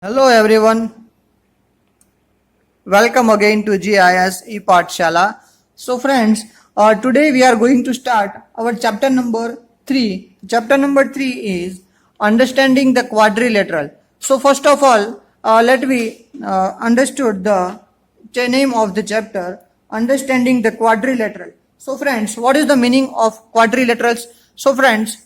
Hello everyone, welcome again to GIS ePathshala. So friends, today we are going to start our chapter number 3. Chapter number 3 is understanding the quadrilateral. So first of all, let me understood the name of the chapter, understanding the quadrilateral. So friends, what is the meaning of quadrilaterals? So friends,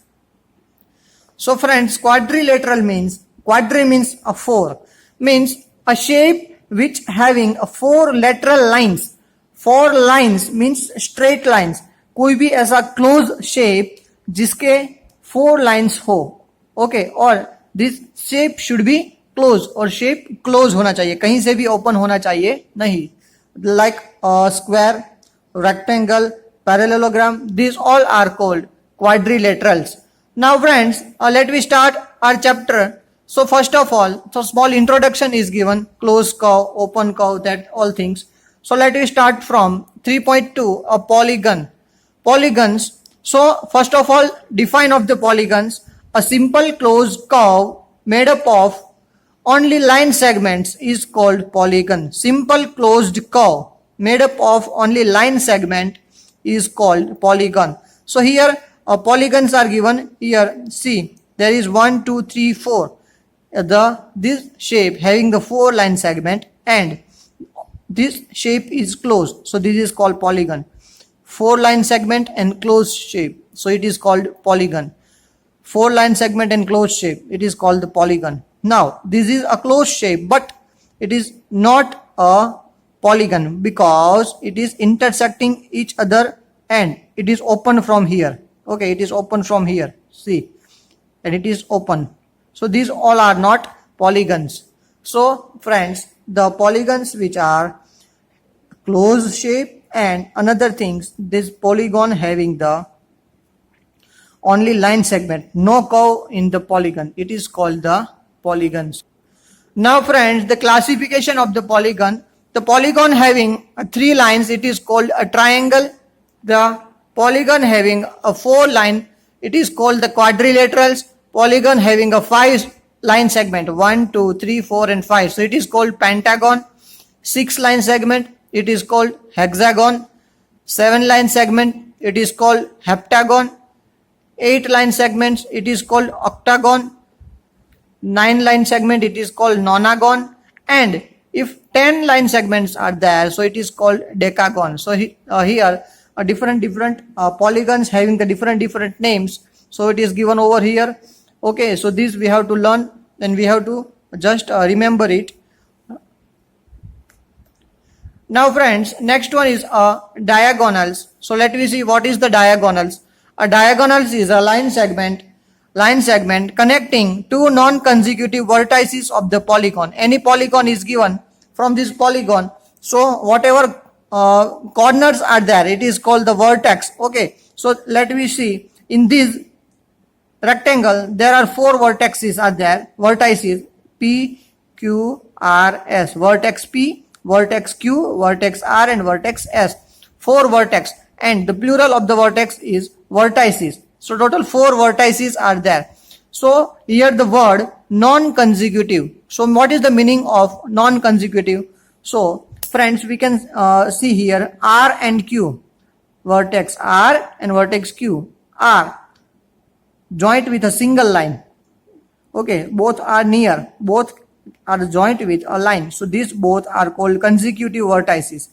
quadrilateral means, quadri means a four, means a shape which having a four lateral lines. Four lines means straight lines. कोई भी ऐसा close shape जिसके four lines हो, okay, और this shape should be close, और shape close होना चाहिए, कहीं से भी ओपन होना चाहिए नहीं. Like square, rectangle, parallelogram, these all are called quadrilaterals. Now friends, let me start our chapter. So first of all, so small introduction is given, closed curve, open curve, that all things. So let me start from 3.2, a polygon. Polygons. So first of all, define of the polygons, a simple closed curve made up of only line segments is called polygon. Simple closed curve made up of only line segment is called polygon. So here polygons are given. Here see, there is 1 2 3 4, this shape having the four line segment, and this shape is closed, so this is called polygon. Four line segment and closed shape, so it is called polygon. Four line segment and closed shape, it is called the polygon. Now this is a closed shape, but it is not a polygon because it is intersecting each other and it is open from here. Okay, it is open from here, see, and it is open. So these all are not polygons. So friends, the polygons which are closed shape and another things, this polygon having the only line segment, no curve in the polygon, it is called the polygons. Now friends, the classification of the polygon, the polygon having three lines, it is called a triangle. The polygon having a four line, it is called the quadrilaterals. Polygon having a five line segment, 1 2 3 4 and 5, so it is called pentagon. Six line segment, it is called hexagon. Seven line segment, it is called heptagon. Eight line segments, it is called octagon. Nine line segment, it is called nonagon, and if 10 line segments are there, so it is called decagon. So here different polygons having the different names, so it is given over here. Okay, so this we have to learn and we have to just remember it. Now friends, next one is diagonals. So let me see what is the diagonals. A diagonals is a line segment connecting two non-consecutive vertices of the polygon. Any polygon is given, from this polygon, so whatever corners are there, it is called the vertex. Okay, so let me see, in this rectangle there are four vertices are there, vertices P Q R S, vertex P, vertex Q, vertex R and vertex S. Four vertex, and the plural of the vertex is vertices. So total four vertices are there. So here the word non-consecutive. So what is the meaning of non-consecutive? So friends, we can see here R and Q, vertex R and vertex Q are joint with a single line. Okay, both are near, both are joint with a line, so these both are called consecutive vertices.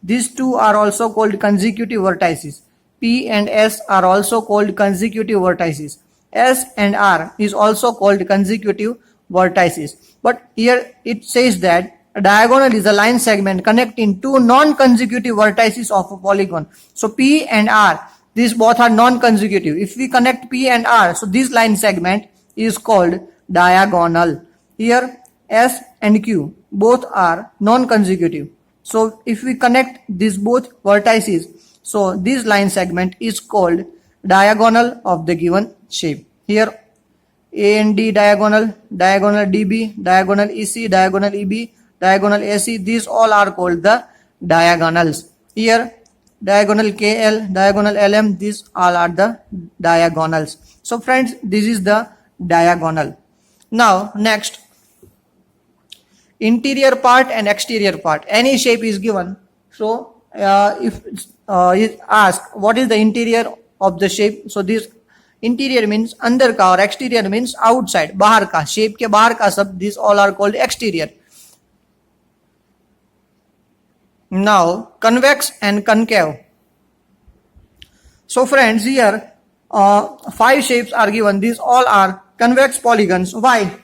These two are also called consecutive vertices. P and S are also called consecutive vertices. S and R is also called consecutive vertices. But here it says that a diagonal is a line segment connecting two non-consecutive vertices of a polygon. So P and R, these both are non-consecutive. If we connect P and R, so this line segment is called diagonal. Here S and Q both are non-consecutive. So if we connect these both vertices, so this line segment is called diagonal of the given shape. Here A and D diagonal, diagonal DB, diagonal EC, diagonal EB, diagonal AC, these all are called the diagonals. Here diagonal KL, diagonal LM, these all are the diagonals. So friends, this is the diagonal. Now next, interior part and exterior part. Any shape is given. So if is asked what is the interior of the shape, so this interior means अंदर का और exterior means outside, बाहर का, shape के बाहर का सब, these all are called exterior. Now convex and concave. So friends, here 5 shapes are given. These all are convex polygons. Why?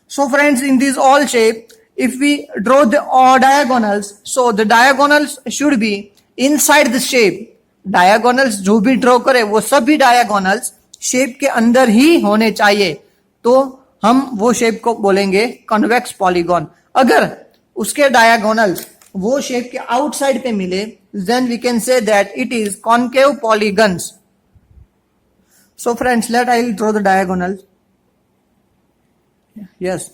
So friends, in these all shape, if we draw the diagonals, so the diagonals should be inside the shape. Diagonals जो भी draw करे वो सभी diagonals shape के अंदर ही होने चाहिए, तो हम वो shape को बोलेंगे convex polygon. अगर उसके diagonals वो shape के outside पे मिले, then we can say that it is concave polygons. So friends, I will draw the diagonals. Yes.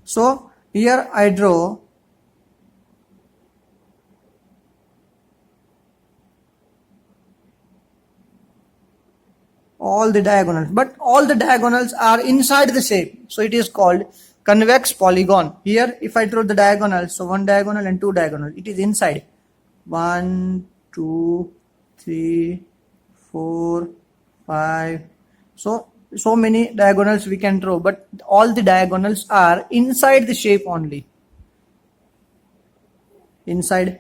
So here I draw all the diagonals, but all the diagonals are inside the shape, so it is called convex polygon. Here if I draw the diagonals, so 1 diagonal and 2 diagonal, it is inside. 1, 2, 3, 4, 5. So many diagonals we can draw, but all the diagonals are inside the shape only. Inside.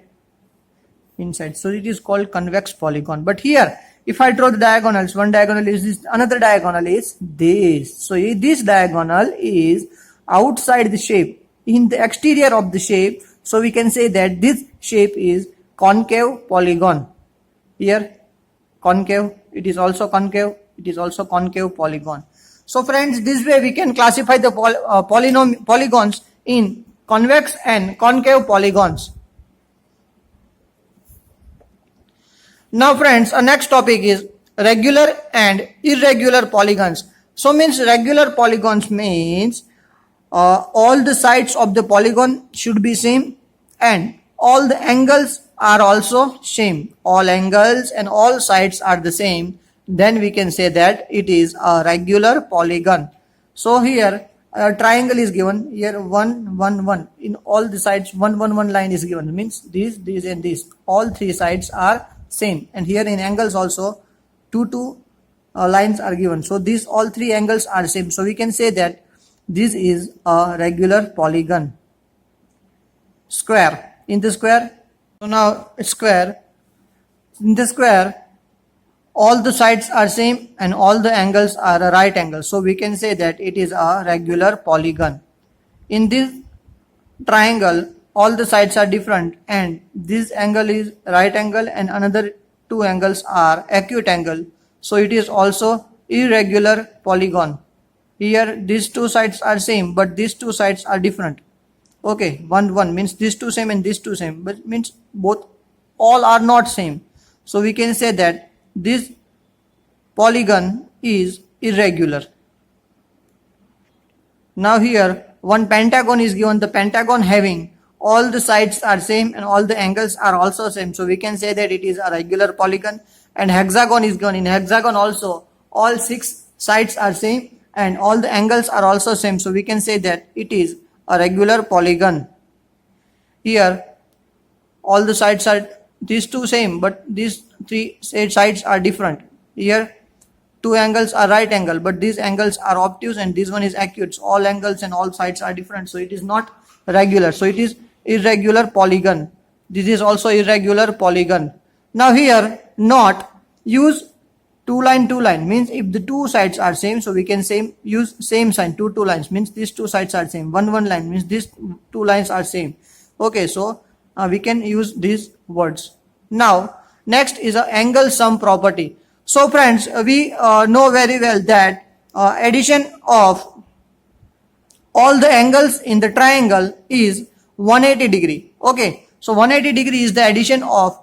So it is called convex polygon. But here, if I draw the diagonals, one diagonal is this, another diagonal is this. So this diagonal is outside the shape, in the exterior of the shape. So we can say that this shape is concave polygon. Here, concave, it is also concave, it is also concave polygon. So friends, this way we can classify the polygons in convex and concave polygons. Now friends, our next topic is regular and irregular polygons. So means regular polygons means all the sides of the polygon should be same and all the angles are also same. All angles and all sides are the same. Then we can say that it is a regular polygon. So here a triangle is given. Here 1, 1, 1. In all the sides 1, 1, 1 line is given. Means this, and this. All 3 sides are same. And here in angles also 2, 2 lines are given. So these all 3 angles are same. So we can say that this is a regular polygon. Square. In the square, so now square. In the square, all the sides are same and all the angles are a right angle. So we can say that it is a regular polygon. In this triangle, all the sides are different and this angle is right angle and another 2 angles are acute angle. So it is also irregular polygon. Here these 2 sides are same but these 2 sides are different. Okay, 1, 1 means these 2 same and these 2 same, but means both all are not same. So we can say that this polygon is irregular. Now here one pentagon is given. The pentagon having all the sides are same and all the angles are also same. So we can say that it is a regular polygon. And hexagon is given. In hexagon also all 6 sides are same and all the angles are also same. So we can say that it is a regular polygon. Here all the sides are these 2 same but these 3 sides are different. Here 2 angles are right angle but these angles are obtuse and this one is acute. So all angles and all sides are different. So it is not regular. So it is irregular polygon. This is also irregular polygon. Now here not use 2 line 2 line means if the 2 sides are same, so we can use same sign 2 lines means these 2 sides are same. 1 1 line means these 2 lines are same. Okay, so we can use these words. Now next is a angle sum property. So friends, we know very well that addition of all the angles in the triangle is 180 degree. Okay, so 180 degree is the addition of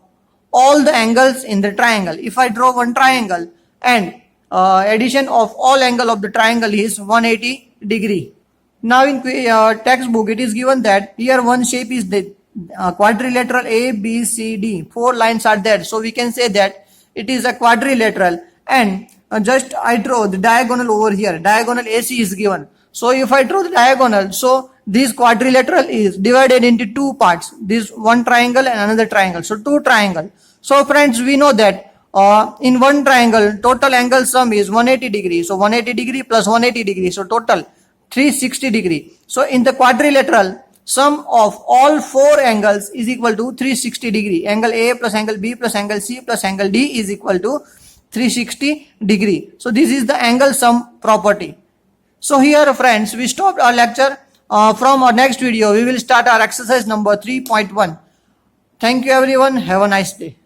all the angles in the triangle. If I draw one triangle and addition of all angle of the triangle is 180 degree. Now in textbook it is given that here one shape is the quadrilateral A, B, C, D. 4 lines are there. So we can say that it is a quadrilateral and just I draw the diagonal over here. Diagonal AC is given. So if I draw the diagonal, so this quadrilateral is divided into two parts. This one triangle and another triangle. So two triangle. So friends, we know that in one triangle, total angle sum is 180 degree. So 180 degree plus 180 degree. So total 360 degree. So in the quadrilateral, sum of all four angles is equal to 360 degree. Angle A plus angle B plus angle C plus angle D is equal to 360 degree. So this is the angle sum property. So here friends, we stopped our lecture. From our next video, we will start our exercise number 3.1. Thank you everyone. Have a nice day.